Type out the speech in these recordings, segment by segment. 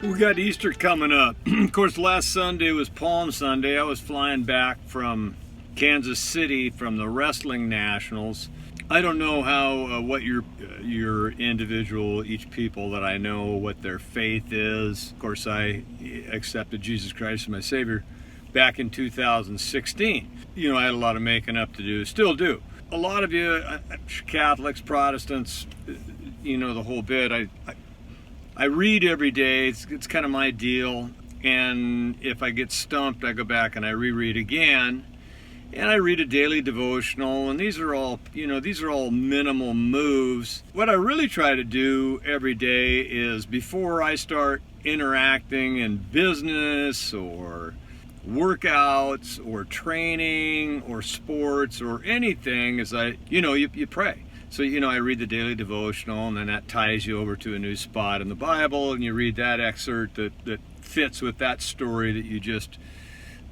We got Easter coming up. Of course, last Sunday was Palm Sunday. I was flying back from Kansas City from the Wrestling Nationals. I don't know how what your individual, each people that I know, what their faith is. Of course, I accepted Jesus Christ as my Savior back in 2016. You know, I had a lot of making up to do, still do. A lot of you, Catholics, Protestants, you know, the whole bit. I read every day. It's kind of my deal. And if I get stumped, I go back and I reread again. And I read a daily devotional. And these are all, you know, these are all minimal moves. What I really try to do every day is before I start interacting in business or workouts or training or sports or anything, is you pray. So, you know, I read the daily devotional, and then that ties you over to a new spot in the Bible, and you read that excerpt that fits with that story that you just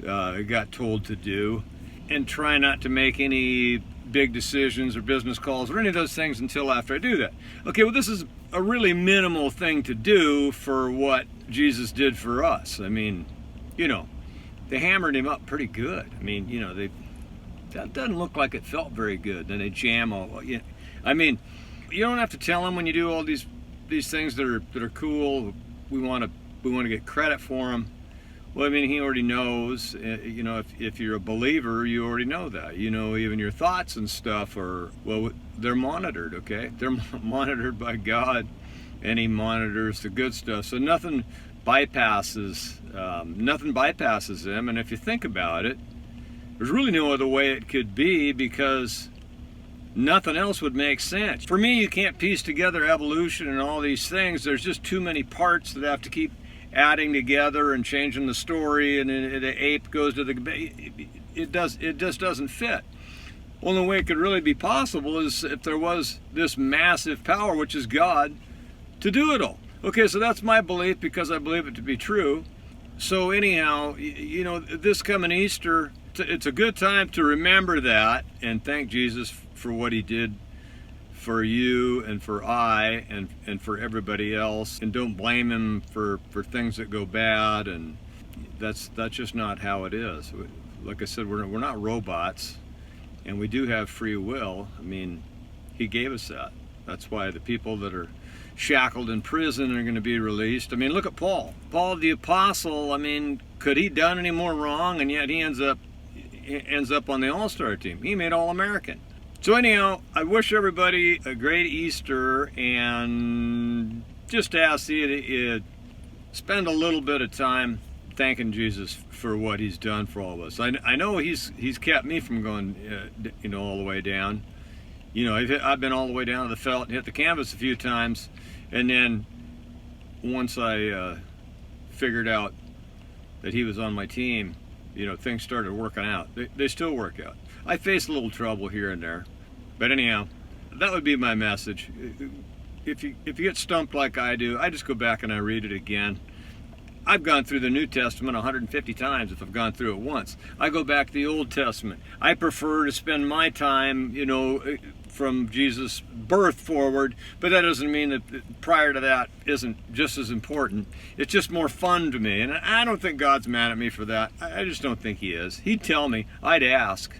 got told to do, and try not to make any big decisions or business calls or any of those things until after I do that. Okay, well, this is a really minimal thing to do for what Jesus did for us. I mean, you know, they hammered him up pretty good. I mean, you know, that doesn't look like it felt very good. Then they jam all, you know. I mean, you don't have to tell him when you do all these things that are cool. We want to get credit for them. Well, I mean, he already knows. You know, if you're a believer, you already know that. You know, even your thoughts and stuff they're monitored. Okay, they're monitored by God, and He monitors the good stuff. So nothing bypasses Him. And if you think about it, there's really no other way it could be, because nothing else would make sense. For me, you can't piece together evolution and all these things. There's just too many parts that have to keep adding together and changing the story, and the ape goes to the... It just doesn't fit. Only way it could really be possible is if there was this massive power, which is God, to do it all. Okay, so that's my belief, because I believe it to be true. So anyhow, you know, this coming Easter, it's a good time to remember that and thank Jesus for what He did for you and for and for everybody else, and don't blame Him for things that go bad. And that's just not how it is. Like I said, we're not robots, and we do have free will. I mean, He gave us that. That's why the people that are shackled in prison are going to be released. I mean, look at Paul the apostle. I mean, could he done any more wrong? And yet he ends up on the all-star team. He made All-American. So anyhow, I wish everybody a great Easter, and just ask you to spend a little bit of time thanking Jesus for what He's done for all of us. I know He's kept me from going, all the way down. You know, I've been all the way down to the felt and hit the canvas a few times, and then once I figured out that He was on my team, you know, things started working out. They still work out. I face a little trouble here and there, but anyhow, that would be my message. If you get stumped like I do, I just go back and I read it again. I've gone through the New Testament 150 times if I've gone through it once. I go back to the Old Testament. I prefer to spend my time, you know, from Jesus' birth forward, but that doesn't mean that prior to that isn't just as important. It's just more fun to me, and I don't think God's mad at me for that. I just don't think He is. He'd tell me. I'd ask.